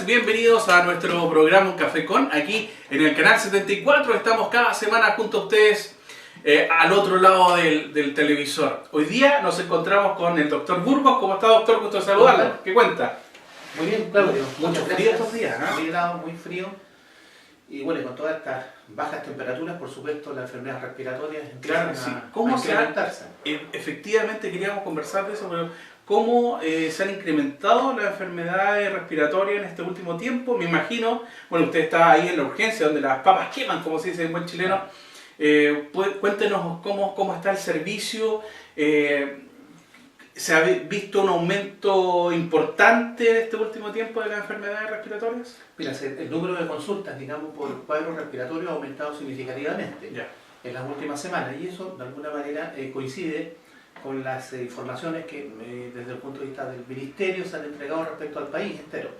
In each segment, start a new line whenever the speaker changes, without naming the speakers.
Bienvenidos a nuestro programa Un Café Con, aquí en el canal 74. Estamos cada semana junto a ustedes al otro lado del televisor. Hoy día nos encontramos con el doctor Burgos. ¿Cómo está, doctor? Gusto de saludarlo. ¿Qué cuenta?
Muy bien, Claudio.
Mucho frío estos días, ¿no?
Muy helado, muy frío. Y bueno, con todas estas bajas temperaturas, por supuesto, las enfermedades respiratorias empiezan
¿Cómo
a incrementarse.
Efectivamente, queríamos conversar de eso, pero ¿cómo se han incrementado las enfermedades respiratorias en este último tiempo? Me imagino, bueno, usted está ahí en la urgencia, donde las papas queman, como se dice en buen chileno. Cuéntenos cómo está el servicio. ¿Se ha visto un aumento importante en este último tiempo de las enfermedades respiratorias?
Mira, el número de consultas, digamos, por cuadro respiratorio ha aumentado significativamente en las últimas semanas, y eso, de alguna manera, coincide con las informaciones que desde el punto de vista del Ministerio se han entregado respecto al país entero.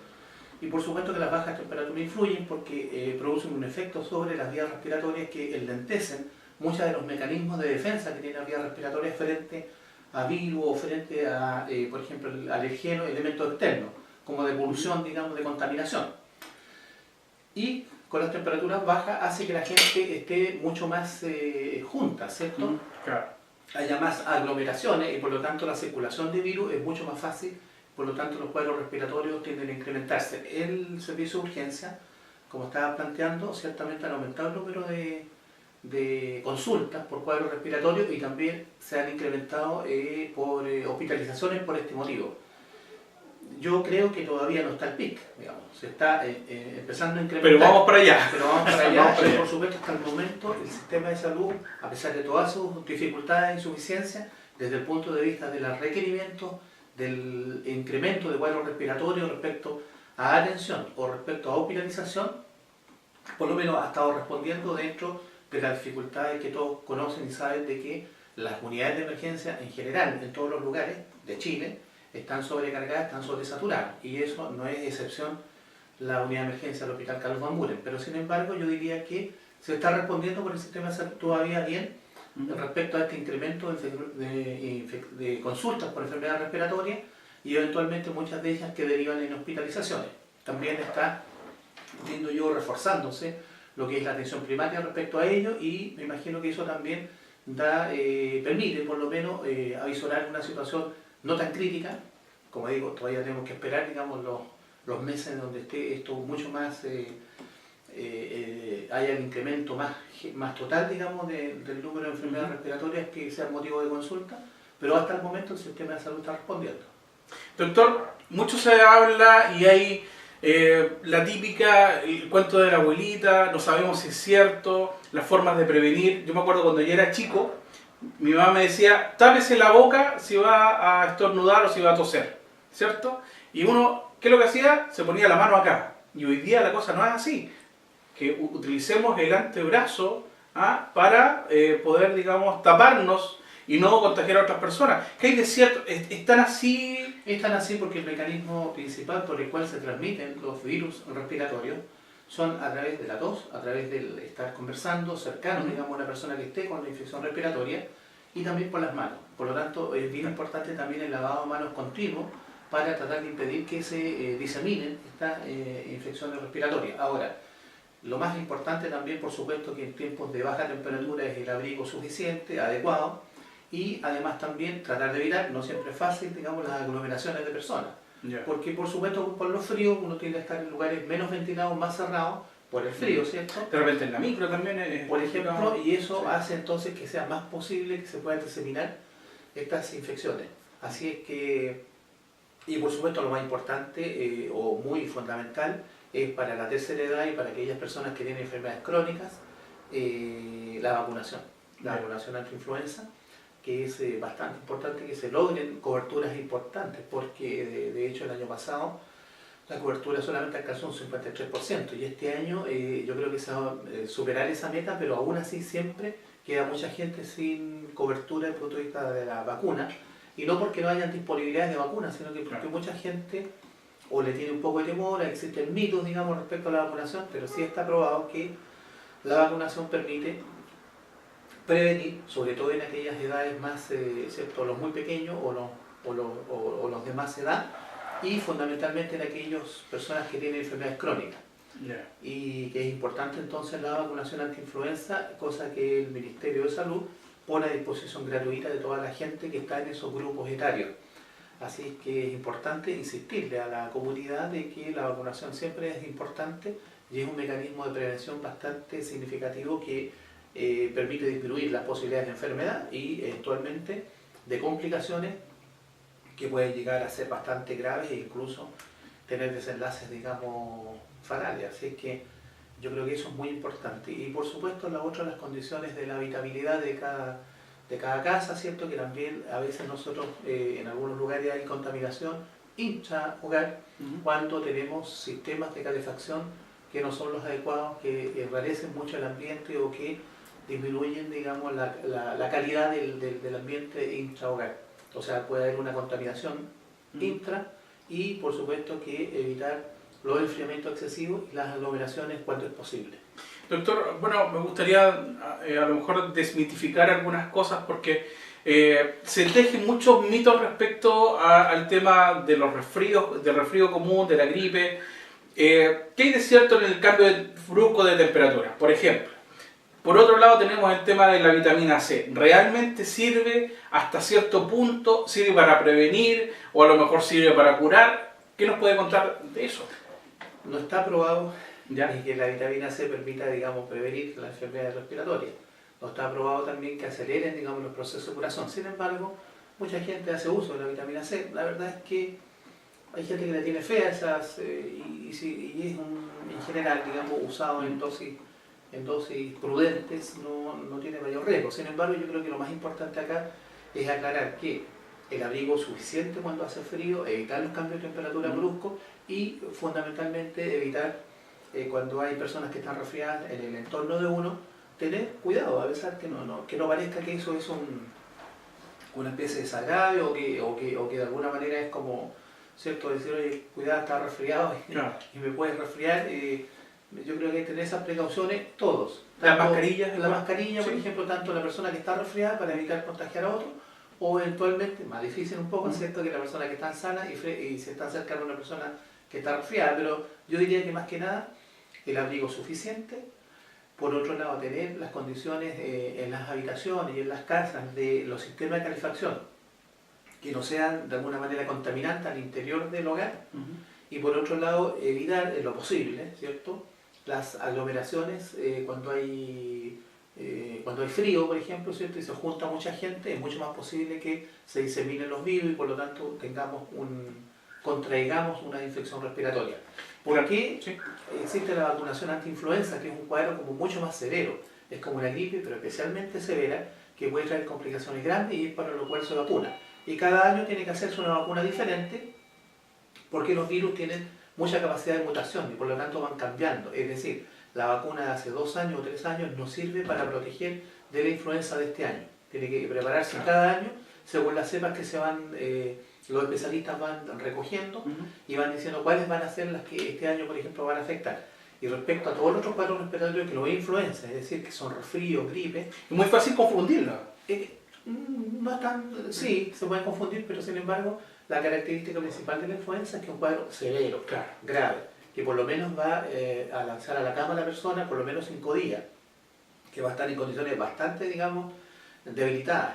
Y por supuesto que las bajas temperaturas influyen porque producen un efecto sobre las vías respiratorias que enlentecen muchos de los mecanismos de defensa que tienen las vías respiratorias frente a virus o frente a, por ejemplo, alergenos, elementos externos, como de polución, digamos, de contaminación. Y con las temperaturas bajas hace que la gente esté mucho más junta, ¿cierto?
Claro.
Haya más aglomeraciones y por lo tanto la circulación de virus es mucho más fácil, por lo tanto los cuadros respiratorios tienden a incrementarse. El servicio de urgencia, como estaba planteando, ciertamente han aumentado el número de consultas por cuadros respiratorios y también se han incrementado por hospitalizaciones por este motivo. Yo creo que todavía no está el pic, digamos, se está empezando a incrementar.
Pero vamos para allá.
Pero vamos para allá, y por supuesto hasta el momento el sistema de salud, a pesar de todas sus dificultades e insuficiencias, desde el punto de vista de los requerimientos, del incremento de cuadros respiratorios respecto a atención o respecto a hospitalización, por lo menos ha estado respondiendo dentro de las dificultades que todos conocen y saben de que las unidades de emergencia en general, en todos los lugares de Chile, están sobrecargadas, están sobresaturadas, y eso no es excepción la unidad de emergencia del Hospital Carlos Van Buren, pero sin embargo yo diría que se está respondiendo por el sistema de salud todavía bien respecto a este incremento de consultas por enfermedades respiratorias y eventualmente muchas de ellas que derivan en hospitalizaciones. También está, entiendo yo, reforzándose lo que es la atención primaria respecto a ello, y me imagino que eso también permite por lo menos avisorar una situación no tan crítica. Como digo, todavía tenemos que esperar, digamos, los meses en donde esté esto mucho más, haya el incremento más total, digamos, del número de enfermedades respiratorias que sean motivo de consulta, pero hasta el momento el sistema de salud está respondiendo.
Doctor, mucho se habla y hay la típica, el cuento de la abuelita, no sabemos si es cierto, las formas de prevenir. Yo me acuerdo cuando yo era chico, mi mamá me decía, tápese la boca si va a estornudar o si va a toser, ¿cierto? Y uno, ¿qué es lo que hacía? Se ponía la mano acá. Y hoy día la cosa no es así. Que utilicemos el antebrazo para poder, digamos, taparnos y no contagiar a otras personas. ¿Qué hay de cierto? ¿Están así?
Están así porque el mecanismo principal por el cual se transmiten los virus respiratorios son a través de la tos, a través del estar conversando cercano, digamos, a una persona que esté con la infección respiratoria, y también por las manos. Por lo tanto, es bien importante también el lavado de manos continuo para tratar de impedir que se diseminen estas infecciones respiratorias. Ahora, lo más importante también, por supuesto, que en tiempos de baja temperatura es el abrigo suficiente, adecuado, y además también tratar de evitar, no siempre es fácil, digamos, las aglomeraciones de personas. Porque por supuesto por los fríos uno tiende a estar en lugares menos ventilados, más cerrados, por el frío, ¿cierto?
De repente en la micro también es...
Por ejemplo, y eso hace entonces que sea más posible que se puedan diseminar estas infecciones. Así es que, y por supuesto lo más importante o muy fundamental es para la tercera edad y para aquellas personas que tienen enfermedades crónicas, la vacunación anti-influenza, que es bastante importante que se logren coberturas importantes, porque de hecho el año pasado la cobertura solamente alcanzó un 53%, y este año yo creo que se va a superar esa meta, pero aún así siempre queda mucha gente sin cobertura desde el punto de vista de la vacuna, y no porque no hayan disponibilidades de vacunas, sino que porque mucha gente o le tiene un poco de temor, existen mitos, digamos, respecto a la vacunación, pero sí está probado que la vacunación permite prevenir, sobre todo en aquellas edades más, excepto los muy pequeños o los de más edad, y fundamentalmente en aquellas personas que tienen enfermedades crónicas.
Yeah.
Y que es importante entonces la vacunación anti-influenza, cosa que el Ministerio de Salud pone a disposición gratuita de toda la gente que está en esos grupos etarios. Así que es importante insistirle a la comunidad de que la vacunación siempre es importante y es un mecanismo de prevención bastante significativo que permite disminuir las posibilidades de enfermedad y eventualmente de complicaciones que pueden llegar a ser bastante graves e incluso tener desenlaces, digamos, fatales. Así que yo creo que eso es muy importante. Y por supuesto la otra, las condiciones de la habitabilidad de cada casa, ¿cierto? Que también a veces nosotros en algunos lugares hay contaminación intra-hogar cuando tenemos sistemas de calefacción que no son los adecuados, que enrarecen mucho el ambiente o que disminuyen, digamos, la calidad del ambiente intra-hogar. O sea, puede haber una contaminación intra y por supuesto que evitar los enfriamientos excesivos y las aglomeraciones cuando es posible.
Doctor, bueno, me gustaría a lo mejor desmitificar algunas cosas porque se tejen muchos mitos respecto al tema de los resfríos, del resfrío común, de la gripe. ¿Qué hay de cierto en el cambio brusco de temperatura? Por ejemplo, por otro lado tenemos el tema de la vitamina C. ¿Realmente sirve hasta cierto punto? ¿Sirve para prevenir o a lo mejor sirve para curar? ¿Qué nos puede contar de eso?
No está probado
¿Ya?
que la vitamina C permita, digamos, prevenir las enfermedades respiratorias. No está probado también que aceleren, digamos, los procesos de curación. Sin embargo, mucha gente hace uso de la vitamina C. La verdad es que hay gente que le tiene fe a esas y es en general, digamos, usado en dosis prudentes, no tiene mayor riesgo. Sin embargo, yo creo que lo más importante acá es aclarar que el abrigo suficiente cuando hace frío, evitar los cambios de temperatura bruscos y fundamentalmente evitar cuando hay personas que están resfriadas en el entorno de uno, tener cuidado, a pesar que no parezca que eso es una especie de desagravio o que de alguna manera es como, ¿cierto? Decir, oye, cuidado, está resfriado y me puedes resfriar. Yo creo que hay que tener esas precauciones todos.
La mascarilla,
por ejemplo, tanto la persona que está resfriada para evitar contagiar a otro, o eventualmente, más difícil un poco, ¿cierto? Que la persona que está sana y se está acercando a una persona que está resfriada, pero yo diría que más que nada el abrigo suficiente. Por otro lado, tener las condiciones en las habitaciones y en las casas de los sistemas de calefacción que no sean de alguna manera contaminantes al interior del hogar. Y por otro lado, evitar en lo posible, ¿cierto?, las aglomeraciones cuando hay frío, por ejemplo, ¿cierto?, y se junta mucha gente, es mucho más posible que se diseminen los virus y por lo tanto contraigamos una infección respiratoria. ¿Por qué existe la vacunación anti-influenza, que es un cuadro como mucho más severo? Es como una gripe, pero especialmente severa, que puede traer complicaciones grandes y es para lo cual se vacuna. Y cada año tiene que hacerse una vacuna diferente porque los virus tienen mucha capacidad de mutación y por lo tanto van cambiando. Es decir, la vacuna de hace 2 años o 3 años no sirve para proteger de la influenza de este año. Tiene que prepararse cada año según las cepas que se van, los especialistas van recogiendo y van diciendo cuáles van a ser las que este año, por ejemplo, van a afectar. Y respecto a todos los otros cuadros respiratorios que no es influenza, es decir, que son resfríos, gripe,
es muy fácil confundirla.
No es tan, sí, se pueden confundir, pero sin embargo, la característica principal de la influenza es que es un cuadro severo, grave, que por lo menos va a lanzar a la cama a la persona por lo menos 5 días, que va a estar en condiciones bastante, digamos, debilitadas.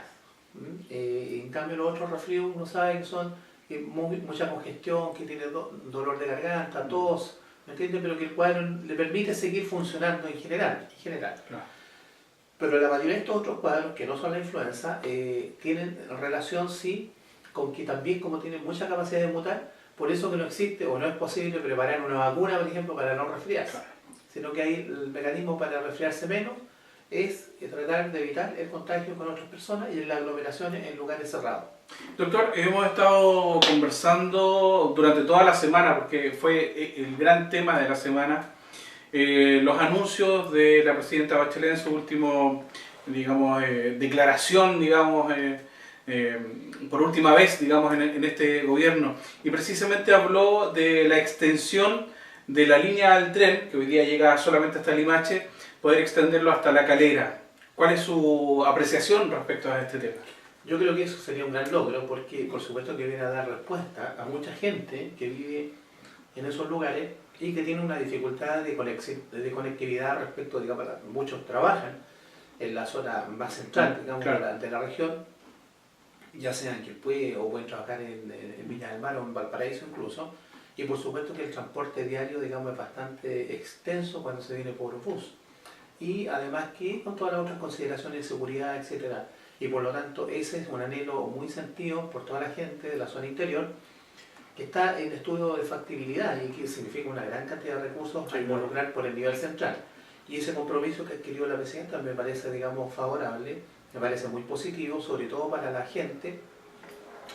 En cambio, los otros resfríos uno sabe que son mucha congestión, que tiene dolor de garganta, tos, ¿me entiendes? Pero que el cuadro le permite seguir funcionando en general. Pero la mayoría de estos otros cuadros, que no son la influenza, tienen relación, sí, con que también, como tienen mucha capacidad de mutar, por eso que no existe o no es posible preparar una vacuna, por ejemplo, para no resfriarse, sino que hay el mecanismo para resfriarse menos es tratar de evitar el contagio con otras personas y las aglomeraciones en lugares cerrados.
Doctor, hemos estado conversando durante toda la semana, porque fue el gran tema de la semana, los anuncios de la presidenta Bachelet en su último digamos, declaración, digamos, por última vez, digamos, en este gobierno. Y precisamente habló de la extensión de la línea del tren, que hoy día llega solamente hasta Limache, poder extenderlo hasta La Calera. ¿Cuál es su apreciación respecto a este tema?
Yo creo que eso sería un gran logro porque por supuesto que viene a dar respuesta a mucha gente que vive en esos lugares y que tiene una dificultad de conectividad respecto, digamos, muchos trabajan en la zona más central, digamos, claro, de la región, ya sea en Quilpué o pueden trabajar en Viña del Mar o en Valparaíso incluso, y por supuesto que el transporte diario, digamos, es bastante extenso cuando se viene por bus, y además que con todas las otras consideraciones de seguridad, etcétera. Y por lo tanto ese es un anhelo muy sentido por toda la gente de la zona interior que está en estudio de factibilidad y que significa una gran cantidad de recursos a involucrar por el nivel central. Y ese compromiso que adquirió la presidenta me parece, digamos, favorable, me parece muy positivo, sobre todo para la gente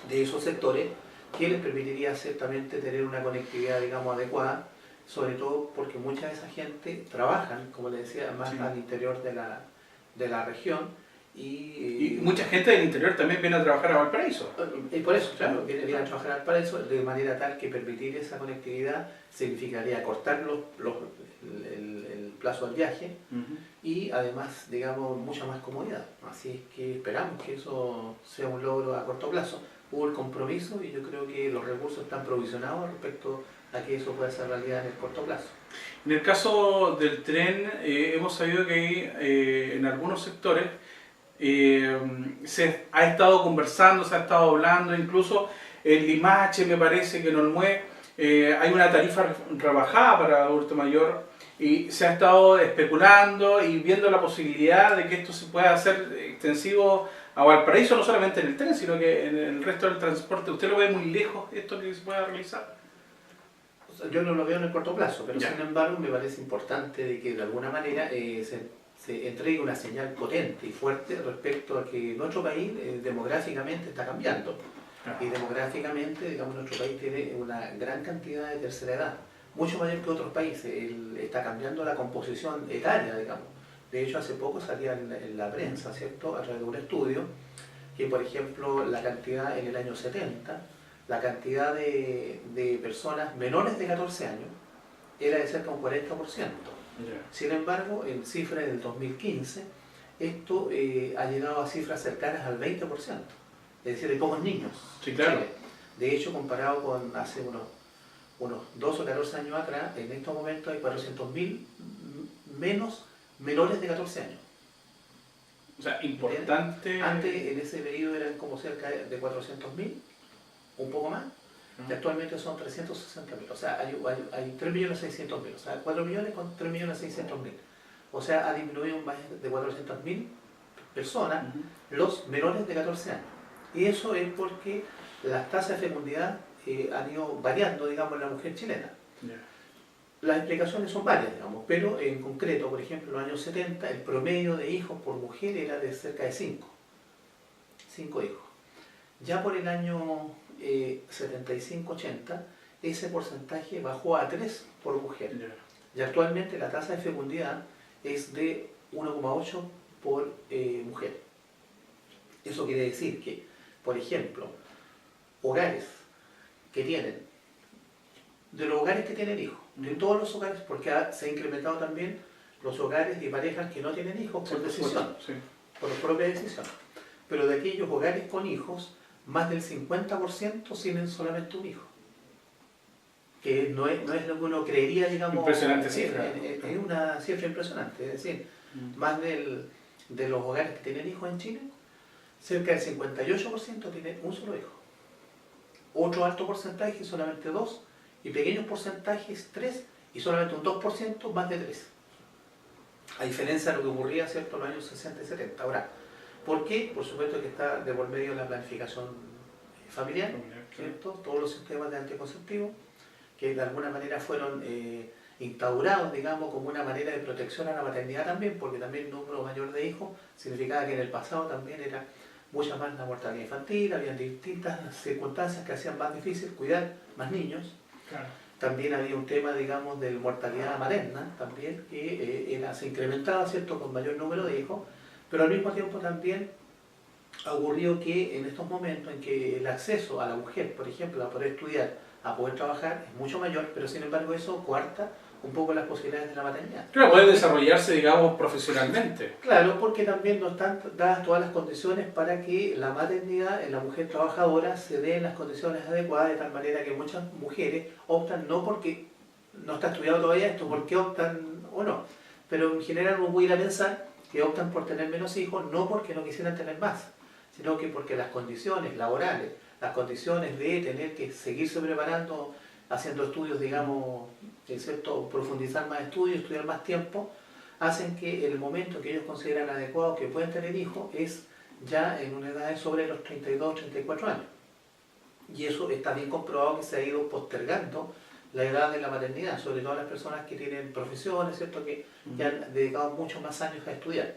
de esos sectores, que les permitiría ciertamente tener una conectividad, digamos, adecuada, sobre todo porque mucha de esa gente trabajan, como les decía, más al interior de la región.
Y mucha gente del interior también viene a trabajar a Valparaíso.
Y por eso, claro, viene a trabajar a Valparaíso de manera tal que permitir esa conectividad significaría acortar el plazo del viaje y además, digamos, mucha más comodidad. Así es que esperamos que eso sea un logro a corto plazo. Hubo el compromiso y yo creo que los recursos están provisionados respecto a que eso pueda ser realidad en el corto plazo.
En el caso del tren, hemos sabido que en algunos sectores se ha estado conversando, se ha estado hablando, incluso en Limache me parece que en Olmué hay una tarifa rebajada para adulto mayor y se ha estado especulando y viendo la posibilidad de que esto se pueda hacer extensivo a Valparaíso, no solamente en el tren, sino que en el resto del transporte. ¿Usted lo ve muy lejos esto que se pueda realizar?
O sea, yo no lo veo en el corto plazo, pero sin embargo me parece importante de que de alguna manera se entregue una señal potente y fuerte respecto a que nuestro país demográficamente está cambiando. Y demográficamente, digamos, nuestro país tiene una gran cantidad de tercera edad, mucho mayor que otros países. Está cambiando la composición etaria, digamos. De hecho, hace poco salía en la prensa, ¿cierto?, a través de un estudio, que por ejemplo la cantidad en el año 70, la cantidad de personas menores de 14 años era de cerca de un 40%. Sin embargo, en cifras del 2015, esto ha llegado a cifras cercanas al 20%, es decir, hay pocos niños.
Sí, claro.
De hecho, comparado con hace unos 2 o 14 años atrás, en estos momentos hay 400.000 menos menores de 14 años.
O sea, importante.
Antes, en ese periodo eran como cerca de 400.000, un poco más. Y actualmente son 360.000, o sea, hay 3.600.000, o sea, 4 millones con 3.600.000. O sea, ha disminuido más de 400.000 personas los menores de 14 años. Y eso es porque las tasas de fecundidad han ido variando, digamos, en la mujer chilena. Las explicaciones son varias, digamos, pero en concreto, por ejemplo, en los años 70, el promedio de hijos por mujer era de cerca de 5 hijos. Ya por el año 75-80, ese porcentaje bajó a 3 por mujer. Y actualmente la tasa de fecundidad es de 1,8 por mujer. Eso quiere decir que, por ejemplo, hogares que tienen, de los hogares que tienen hijos, de todos los hogares, porque se ha incrementado también los hogares y parejas que no tienen hijos por decisión, por propia decisión. Pero de aquellos hogares con hijos, más del 50% tienen solamente un hijo. Que no es lo que uno creería, digamos.
Impresionante cifra.
Es una cifra impresionante. Es decir, más de los hogares que tienen hijos en Chile, cerca del 58% tienen un solo hijo. Otro alto porcentaje, solamente 2, y pequeños porcentajes, 3, y solamente un 2% más de 3. A diferencia de lo que ocurría, ¿cierto?, en los años 60 y 70. Ahora, ¿por qué? Por supuesto que está de por medio la planificación familiar, ¿cierto? Todos los sistemas de anticonceptivos que de alguna manera fueron instaurados, digamos, como una manera de protección a la maternidad también, porque también el número mayor de hijos significaba que en el pasado también era mucha más la mortalidad infantil, había distintas circunstancias que hacían más difícil cuidar más niños.
Claro.
También había un tema, digamos, de mortalidad materna, también, que se incrementaba, ¿cierto?, con mayor número de hijos, Pero al mismo tiempo también ha ocurrido que en estos momentos en que el acceso a la mujer, por ejemplo, a poder estudiar, a poder trabajar, es mucho mayor, pero sin embargo eso coarta un poco las posibilidades de la maternidad.
Claro, puede desarrollarse, digamos, profesionalmente.
Claro, porque también no están dadas todas las condiciones para que la maternidad en la mujer trabajadora se dé en las condiciones adecuadas, de tal manera que muchas mujeres optan no porque no está estudiado todavía esto, porque optan o no, pero en general uno puede ir a pensar que optan por tener menos hijos no porque no quisieran tener más, sino que porque las condiciones laborales, las condiciones de tener que seguirse preparando, haciendo estudios, digamos, excepto profundizar más estudios, estudiar más tiempo, hacen que el momento que ellos consideran adecuado que pueden tener hijos es ya en una edad sobre los 32, 34 años. Y eso está bien comprobado que se ha ido postergando la edad de la maternidad, sobre todo las personas que tienen profesiones, ¿cierto? Que han dedicado muchos más años a estudiar.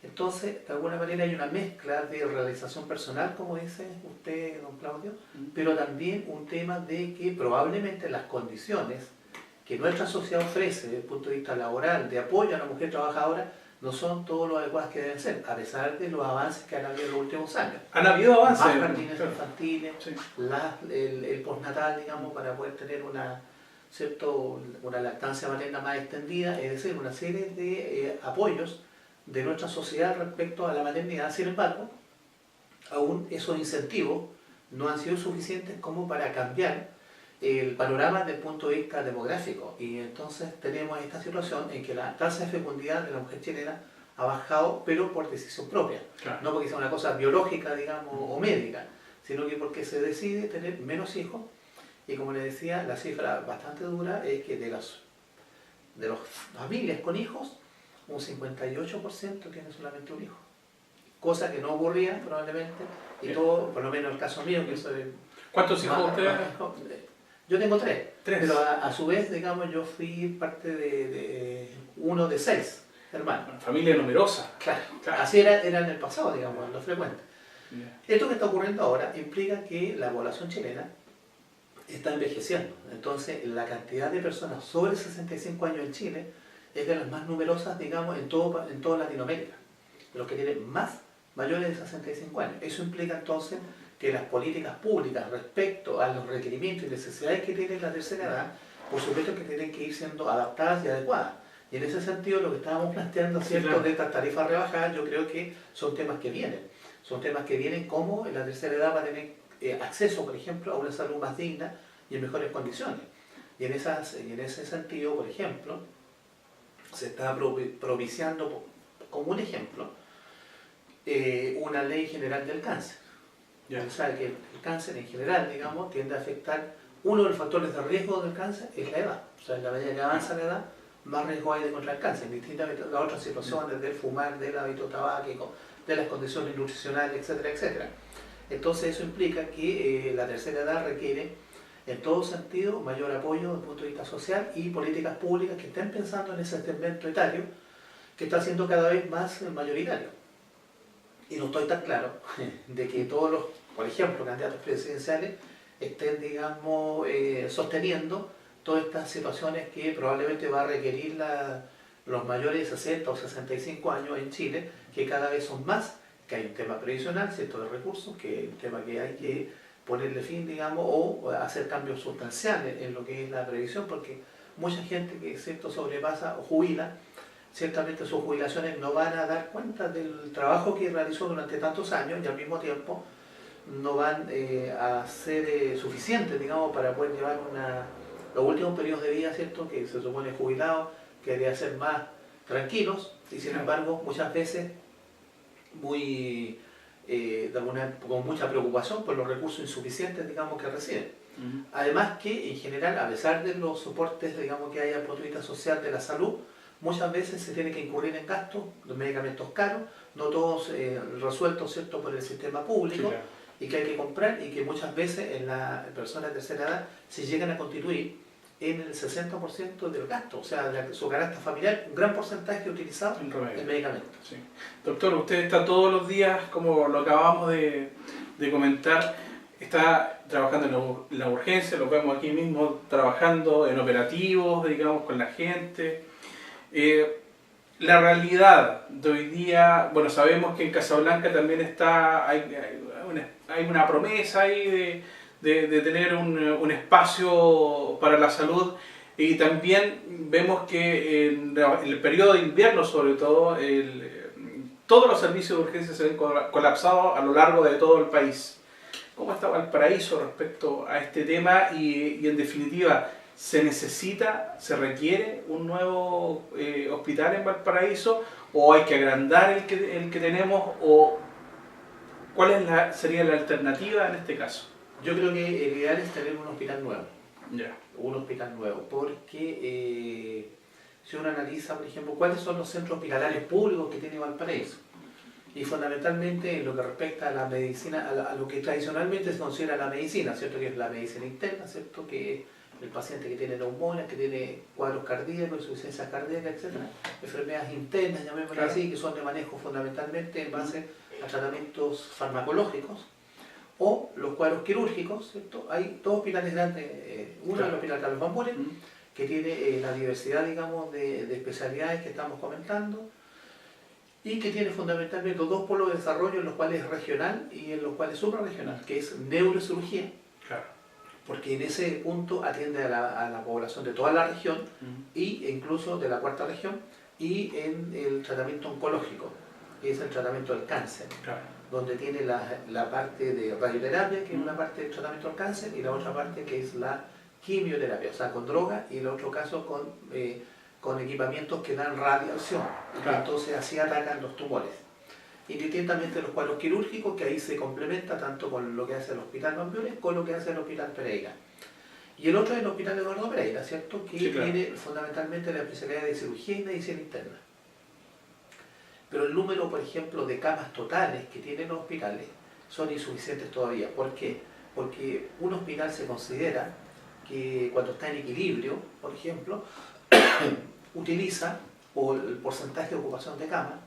Entonces, de alguna manera hay una mezcla de realización personal, como dice usted, don Claudio, pero también un tema de que probablemente las condiciones que nuestra sociedad ofrece desde el punto de vista laboral, de apoyo a la mujer trabajadora, no son todos los adecuados que deben ser, a pesar de los avances que han habido en los últimos años.
Han habido avances.
Más jardines infantiles,
sí.
el postnatal, digamos, para poder tener una lactancia materna más extendida, es decir, una serie de apoyos de nuestra sociedad respecto a la maternidad. Sin embargo, aún esos incentivos no han sido suficientes como para cambiar el panorama desde el punto de vista demográfico, y entonces tenemos esta situación en que la tasa de fecundidad de la mujer chilena ha bajado, pero por decisión propia,
Claro.
no porque sea una cosa biológica, digamos, o médica, sino que porque se decide tener menos hijos, y como les decía, la cifra bastante dura es que de las familias con hijos, un 58% tiene solamente un hijo, cosa que no ocurría probablemente, y todo, por lo menos en el caso mío, que soy...
¿Cuántos hijos ustedes?
Yo tengo tres,
Tres.
pero a su vez, digamos, yo fui parte de uno de 6 hermanos.
Una familia numerosa.
Claro,
Claro.
así era en el pasado, digamos, en lo frecuente.
Yeah.
Esto que está ocurriendo ahora implica que la población chilena está envejeciendo. Entonces, la cantidad de personas sobre 65 años en Chile es de las más numerosas, digamos, en toda Latinoamérica. De los que tienen más mayores de 65 años. Eso implica entonces que las políticas públicas respecto a los requerimientos y necesidades que tiene la tercera edad, por supuesto que tienen que ir siendo adaptadas y adecuadas. Y en ese sentido lo que estábamos planteando, ¿cierto?,
claro,
de estas tarifas rebajadas, yo creo que son temas que vienen. Son temas que vienen como en la tercera edad va a tener acceso, por ejemplo, a una salud más digna y en mejores condiciones. Y en ese sentido, por ejemplo, se está propiciando, como un ejemplo, una ley general del cáncer.
Yeah.
O sea, que el cáncer en general, digamos, tiende a afectar, uno de los factores de riesgo del cáncer es la edad. O sea, en la medida que avanza la edad, más riesgo hay de contraer cáncer, distintamente a las otras situaciones del fumar, del hábito tabáquico, de las condiciones nutricionales, etcétera, etcétera. Entonces eso implica que la tercera edad requiere, en todo sentido, mayor apoyo desde el punto de vista social y políticas públicas que estén pensando en ese segmento etario que está siendo cada vez más mayoritario. Y no estoy tan claro de que todos los, por ejemplo, candidatos presidenciales estén, digamos, sosteniendo todas estas situaciones que probablemente va a requerir los mayores de 60 o 65 años en Chile, que cada vez son más, que hay un tema previsional, ¿cierto?, de recursos, que es un tema que hay que ponerle fin, digamos, o hacer cambios sustanciales en lo que es la previsión, porque mucha gente que, ¿cierto?, sobrepasa o jubila, ciertamente sus jubilaciones no van a dar cuenta del trabajo que realizó durante tantos años y al mismo tiempo no van a ser suficientes, digamos, para poder llevar los últimos periodos de vida, ¿cierto?, que se supone jubilados, que deberían ser más tranquilos, y sin embargo muchas veces con mucha preocupación por los recursos insuficientes, digamos, que reciben. Además que en general, a pesar de los soportes, digamos, que hay al punto de vista social de la salud, muchas veces se tiene que incurrir en gastos de medicamentos caros, no todos resueltos, ¿cierto?, por el sistema público, sí, claro, y que hay que comprar, y que muchas veces en las personas de tercera edad se llegan a constituir en el 60% del gasto, o sea, de su canasta familiar, un gran porcentaje utilizado en medicamentos.
Sí. Doctor, usted está todos los días, como lo acabamos de comentar, está trabajando en la urgencia, lo vemos aquí mismo, trabajando en operativos, digamos, con la gente. la realidad de hoy día, bueno, sabemos que en Casablanca también hay una promesa ahí de tener un espacio para la salud, y también vemos que en el periodo de invierno, sobre todo, todos los servicios de urgencia se ven colapsados a lo largo de todo el país. ¿Cómo está Valparaíso respecto a este tema? Y en definitiva, ¿se necesita, se requiere un nuevo hospital en Valparaíso? ¿O hay que agrandar el que tenemos? ¿O cuál sería la alternativa en este caso?
Yo creo que el ideal es tener un hospital nuevo.
Ya.
Un hospital nuevo, porque si uno analiza, por ejemplo, cuáles son los centros hospitalarios públicos que tiene Valparaíso, y fundamentalmente en lo que respecta a la medicina, a lo que tradicionalmente se considera la medicina, ¿cierto? Que es la medicina interna, ¿cierto? Que es el paciente que tiene neumonía, que tiene cuadros cardíacos, insuficiencia cardíaca, etc. Enfermedades internas, llamémoslo así, que son de manejo fundamentalmente en base a tratamientos farmacológicos, o los cuadros quirúrgicos, ¿cierto? Hay dos hospitales grandes, uno es el Hospital Carlos Van Buren, que tiene la diversidad, digamos, de especialidades que estamos comentando, y que tiene fundamentalmente dos polos de desarrollo, en los cuales es regional y en los cuales es suprarregional, que es neurocirugía,
Claro.
porque en ese punto atiende a la población de toda la región, e incluso de la cuarta región, y en el tratamiento oncológico, que es el tratamiento del cáncer,
Claro.
donde tiene la parte de radioterapia, que es una parte del tratamiento del cáncer, y la otra parte que es la quimioterapia, o sea, con droga, y el otro caso con equipamientos que dan radiación,
Claro.
entonces así atacan los tumores. Indistintamente los cuadros quirúrgicos, que ahí se complementa tanto con lo que hace el Hospital Van Buren con lo que hace el Hospital Pereira. Y el otro es el Hospital Eduardo Pereira, ¿cierto? Que
Sí, claro.
tiene fundamentalmente la especialidad de cirugía y medicina interna. Pero el número, por ejemplo, de camas totales que tienen los hospitales son insuficientes todavía. ¿Por qué? Porque un hospital se considera que cuando está en equilibrio, por ejemplo, utiliza, o el porcentaje de ocupación de camas,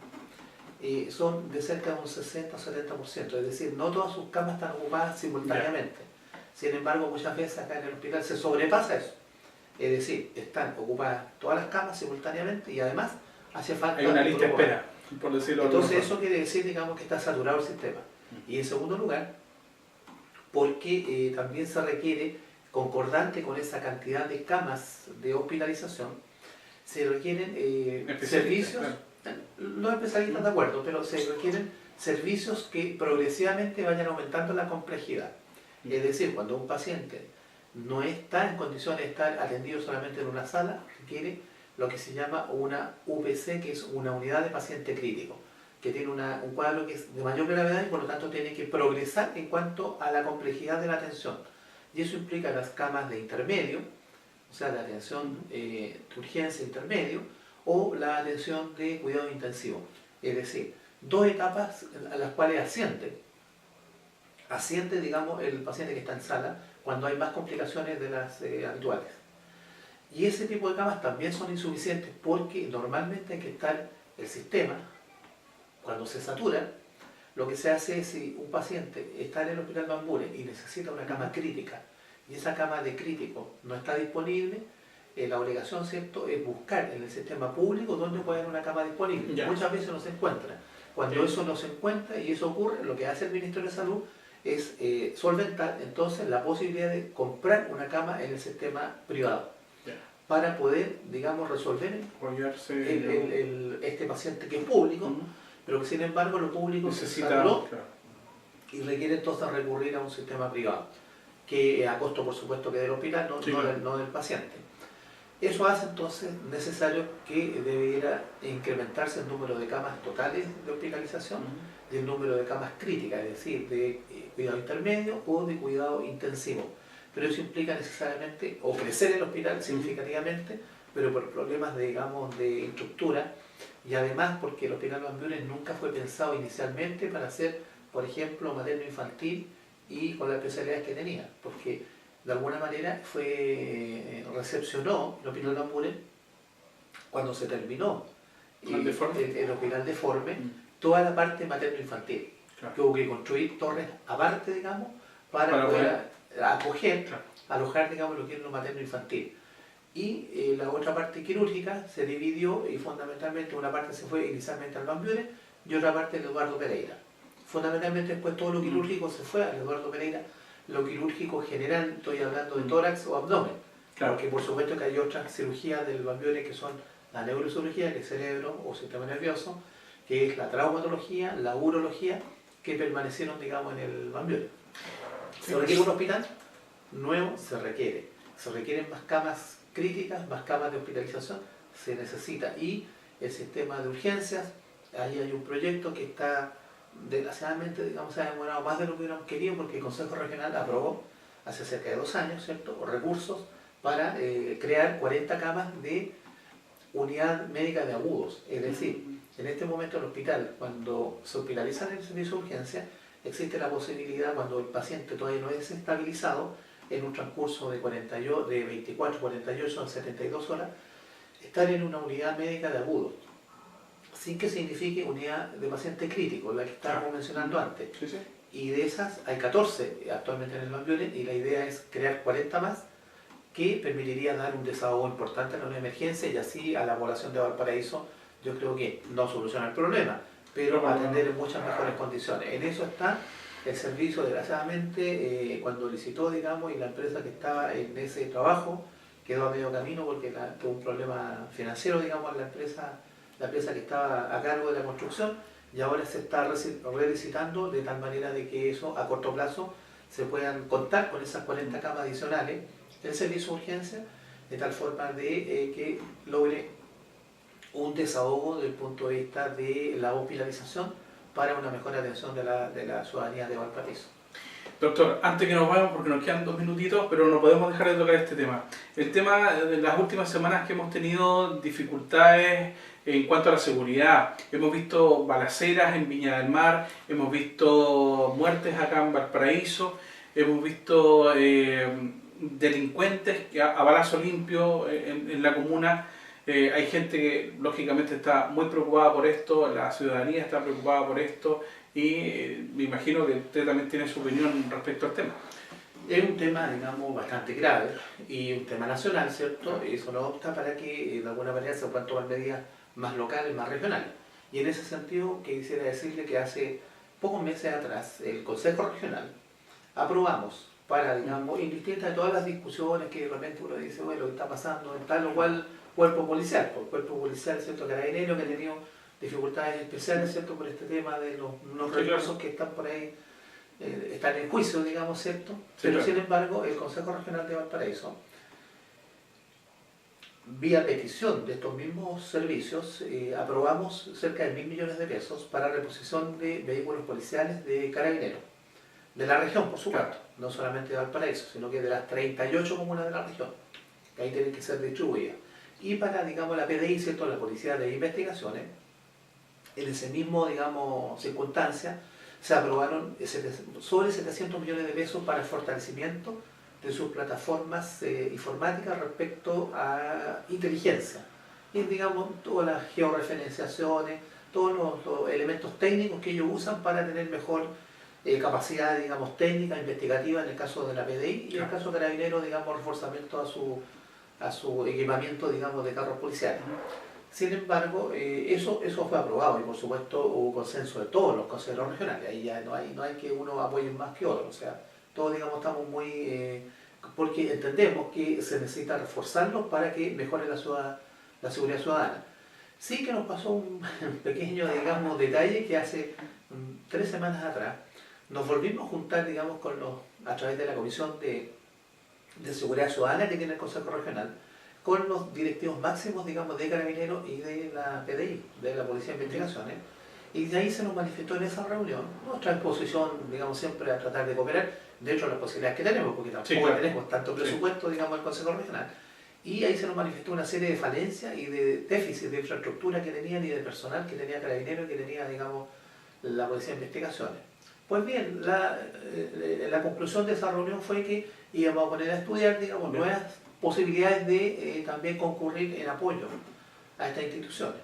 son de cerca de un 60 o 70%, es decir, no todas sus camas están ocupadas simultáneamente. Sin embargo, muchas veces acá en el hospital se sobrepasa eso, es decir, están ocupadas todas las camas simultáneamente y además hace falta...
Hay una lista de espera, por decirlo de alguna
Entonces
forma.
eso quiere decir, digamos, que está saturado el sistema. Y en segundo lugar, porque también se requiere, concordante con esa cantidad de camas de hospitalización, se requieren servicios,
claro.
los especialistas de acuerdo, pero se requieren servicios que progresivamente vayan aumentando la complejidad. Es decir, cuando un paciente no está en condiciones de estar atendido solamente en una sala, requiere lo que se llama una UPC, que es una unidad de paciente crítico, que tiene un cuadro que es de mayor gravedad y por lo tanto tiene que progresar en cuanto a la complejidad de la atención. Y eso implica las camas de intermedio, o sea, la atención de urgencia intermedio, o la atención de cuidado intensivo. Es decir, dos etapas a las cuales asciende, digamos, el paciente que está en sala cuando hay más complicaciones de las habituales. Y ese tipo de camas también son insuficientes porque normalmente hay que estar el sistema, cuando se satura, lo que se hace es, si un paciente está en el Hospital Van Buren y necesita una cama crítica, y esa cama de crítico no está disponible, la obligación, ¿cierto?, es buscar en el sistema público donde puede haber una cama disponible.
Ya.
Muchas veces no se encuentra. Cuando eso no se encuentra y eso ocurre, lo que hace el Ministerio de Salud es solventar entonces la posibilidad de comprar una cama en el sistema privado, para poder, digamos, resolver este paciente que es público, pero que sin embargo lo público
necesita,
se saturó,
claro.
y requiere entonces recurrir a un sistema privado, que a costo por supuesto que del hospital, no del paciente. Eso hace entonces necesario que debiera incrementarse el número de camas totales de hospitalización y el número de camas críticas, es decir, de cuidado intermedio o de cuidado intensivo. Pero eso implica necesariamente o crecer el hospital significativamente, pero por problemas de, digamos, de estructura, y además porque el Hospital Van Buren nunca fue pensado inicialmente para hacer, por ejemplo, materno-infantil y con las especialidades que tenía, porque de alguna manera recepcionó el Hospital Van Buren, cuando se terminó el Hospital Deforme, toda la parte materno-infantil, que hubo que construir torres aparte, digamos, para poder acoger, alojar, digamos, lo que es lo materno-infantil. y la otra parte quirúrgica se dividió y fundamentalmente una parte se fue inicialmente al Van Buren y otra parte al Eduardo Pereira. Fundamentalmente después todo lo quirúrgico se fue al Eduardo Pereira, lo quirúrgico general, estoy hablando de tórax o abdomen,
Claro.
porque por supuesto que hay otras cirugías del Van Buren que son la neurocirugía, que es cerebro o sistema nervioso, que es la traumatología, la urología, que permanecieron, digamos, en el Van Buren. ¿Se requiere un hospital? Nuevo, se requieren más camas críticas, más camas de hospitalización, se necesita. Y el sistema de urgencias, ahí hay un proyecto que está, desgraciadamente, digamos, se ha demorado más de lo que hubiéramos querido porque el Consejo Regional aprobó hace cerca de 2 años, ¿cierto?, recursos para crear 40 camas de unidad médica de agudos. Es decir, en este momento el hospital, cuando se hospitaliza en el servicio de urgencia, existe la posibilidad, cuando el paciente todavía no es estabilizado, en un transcurso de 24, 48 a 72 horas, estar en una unidad médica de agudos, sin que signifique unidad de paciente crítico, la que estábamos mencionando antes.
Sí, sí.
Y de esas hay 14 actualmente en el Van Buren, y la idea es crear 40 más, que permitiría dar un desahogo importante en una emergencia, y así a la población de Valparaíso, yo creo que no soluciona el problema, pero atender en muchas mejores condiciones. En eso está el servicio, desgraciadamente, cuando licitó, digamos, y la empresa que estaba en ese trabajo quedó a medio camino porque tuvo un problema financiero, digamos, la empresa que estaba a cargo de la construcción, y ahora se está relicitando de tal manera de que eso a corto plazo se puedan contar con esas 40 camas adicionales del servicio de urgencia, de tal forma de que logre un desahogo desde el punto de vista de la hospitalización para una mejor atención de la ciudadanía de Valparaíso.
Doctor, antes que nos vayamos, porque nos quedan 2 minutitos, pero no podemos dejar de tocar este tema. El tema de las últimas semanas que hemos tenido dificultades en cuanto a la seguridad. Hemos visto balaceras en Viña del Mar, hemos visto muertes acá en Valparaíso, hemos visto delincuentes a balazo limpio en la comuna. Hay gente que lógicamente está muy preocupada por esto, la ciudadanía está preocupada por esto, y me imagino que usted también tiene su opinión respecto al tema.
Es un tema, digamos, bastante grave y un tema nacional, ¿cierto? Eso no obsta para que de alguna manera se puedan tomar medidas más locales, más regionales. Y en ese sentido quisiera decirle que hace pocos meses atrás el Consejo Regional aprobamos para, digamos, indistintas de todas las discusiones que de repente uno dice, bueno, lo que está pasando en tal o cual cuerpo policial, por cuerpo policial, ¿cierto?, carabinero, que ha tenido dificultades especiales, ¿cierto?, por este tema de los recursos que están por ahí, están en juicio, digamos, ¿cierto? Sí, pero claro. Sin embargo, el Consejo Regional de Valparaíso, vía petición de estos mismos servicios, aprobamos cerca de 1.000 millones de pesos para reposición de vehículos policiales de carabineros, de la región, por supuesto, claro. No solamente de Valparaíso, sino que de las 38 comunas de la región, que ahí tienen que ser distribuidas. Y para, digamos, la PDI, ¿cierto?, la Policía de Investigaciones, en ese mismo, digamos, circunstancia, se aprobaron sobre 700 millones de pesos para el fortalecimiento de sus plataformas informáticas respecto a inteligencia. Y, digamos, todas las georreferenciaciones, todos los elementos técnicos que ellos usan para tener mejor capacidad, digamos, técnica, investigativa en el caso de la PDI, y en el caso de Carabineros, digamos, reforzamiento a su equipamiento, digamos, de carros policiales. Sin embargo, eso fue aprobado y por supuesto hubo consenso de todos los consejeros regionales. Ahí ya no hay que uno apoye más que otro. O sea, todos, digamos, estamos muy... porque entendemos que se necesita reforzarlos para que mejore la seguridad ciudadana. Sí que nos pasó un pequeño, digamos, detalle que hace 3 semanas atrás nos volvimos a juntar, digamos, a través de la Comisión de Seguridad Ciudadana que tiene el Consejo Regional, con los directivos máximos, digamos, de Carabineros y de la PDI, de la Policía de Investigaciones, y de ahí se nos manifestó en esa reunión nuestra disposición, digamos, siempre a tratar de cooperar dentro de las posibilidades que tenemos, porque tampoco claro. Tenemos tanto presupuesto, digamos, del Consejo Regional, y ahí se nos manifestó una serie de falencias y de déficits de infraestructura que tenían y de personal que tenía Carabineros y que tenía, digamos, la Policía de Investigaciones. Pues bien, la conclusión de esa reunión fue que íbamos a poner a estudiar, digamos, nuevas posibilidades de también concurrir en apoyo a estas instituciones.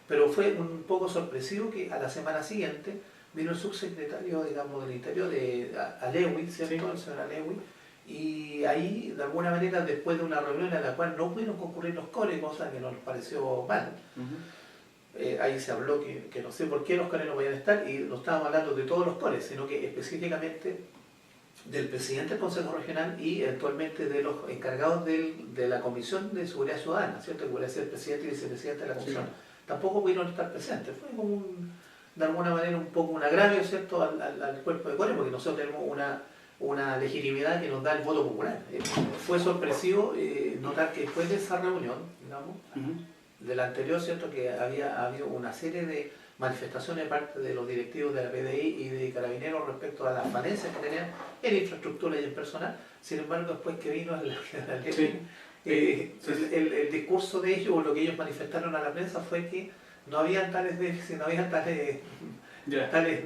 Pero fue un poco sorpresivo que a la semana siguiente vino el subsecretario, digamos, del Interior, Alewi, ¿cierto? Sí. El señor Alewi, Y ahí, de alguna manera, después de una reunión en la cual no pudieron concurrir los cores, cosa que nos pareció mal, ahí se habló que no sé por qué los cores no podían estar, y no estábamos hablando de todos los cores, sino que específicamente del presidente del Consejo Regional y actualmente de los encargados de la Comisión de Seguridad Ciudadana, ¿cierto? Que puede ser el presidente y vicepresidente de la comisión. Sí. Tampoco pudieron estar presentes. Fue como de alguna manera un poco un agravio, ¿cierto?, al cuerpo de core, porque nosotros tenemos una legitimidad que nos da el voto popular. Fue sorpresivo notar que después de esa reunión, digamos, de la anterior, ¿cierto?, que había habido una serie de manifestaciones de parte de los directivos de la PDI y de Carabineros respecto a las falencias que tenían en infraestructura y en personal. Sin embargo, después que vino el discurso de ellos, o lo que ellos manifestaron a la prensa, fue que no habían tales déficits, no habían tales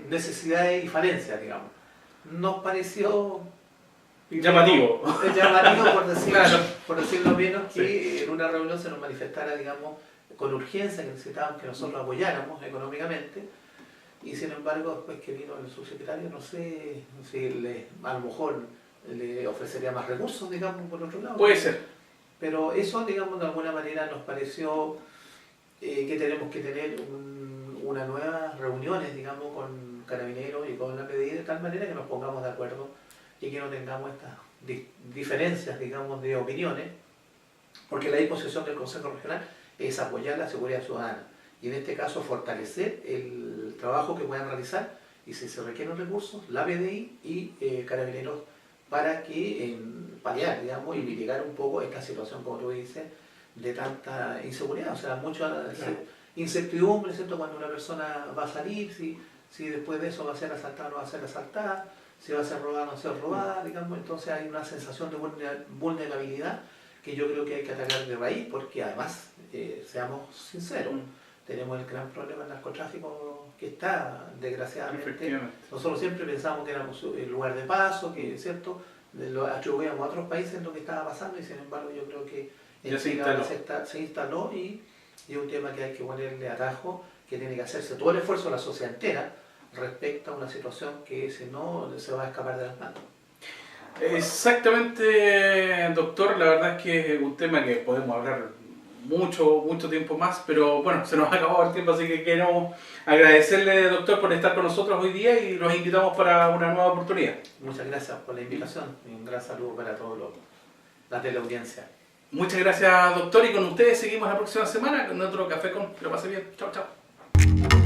necesidades y falencias, digamos. Nos pareció
llamativo,
por decirlo menos, que en una reunión se nos manifestara, digamos, con urgencia, que necesitaban que nosotros apoyáramos económicamente, y sin embargo, después que vino el subsecretario, no sé si a lo mejor le ofrecería más recursos, digamos, por otro lado.
Puede ser.
Pero eso, digamos, de alguna manera nos pareció que tenemos que tener unas nuevas reuniones, digamos, con Carabineros y con la PDI, de tal manera que nos pongamos de acuerdo y que no tengamos estas diferencias, digamos, de opiniones, porque la disposición del Consejo Regional es apoyar la seguridad ciudadana y en este caso fortalecer el trabajo que puedan realizar, y si se requieren recursos, la PDI y Carabineros, para que paliar, digamos, y mitigar un poco esta situación, como tú dices, de tanta inseguridad, o sea, mucha incertidumbre, ¿cierto?, cuando una persona va a salir, si después de eso va a ser asaltada o no va a ser asaltada, si va a ser robada o no va a ser robada, digamos. Entonces hay una sensación de vulnerabilidad que yo creo que hay que atacar de raíz, porque además, seamos sinceros, tenemos el gran problema del narcotráfico que está, desgraciadamente. Nosotros siempre pensábamos que éramos el lugar de paso, que, ¿cierto?, lo atribuíamos a otros países lo que estaba pasando, y sin embargo yo creo que se instaló y es un tema que hay que ponerle atajo, que tiene que hacerse todo el esfuerzo de la sociedad entera respecto a una situación que si no se va a escapar de las manos.
Exactamente, doctor, la verdad es que es un tema que podemos hablar mucho tiempo más, pero bueno, se nos ha acabado el tiempo, así que queremos agradecerle, doctor, por estar con nosotros hoy día y los invitamos para una nueva oportunidad.
Muchas gracias por la invitación y un gran saludo para todos la teleaudiencia.
Muchas gracias, doctor, y con ustedes seguimos la próxima semana con otro Café con. Que lo pase bien. Chao, chao.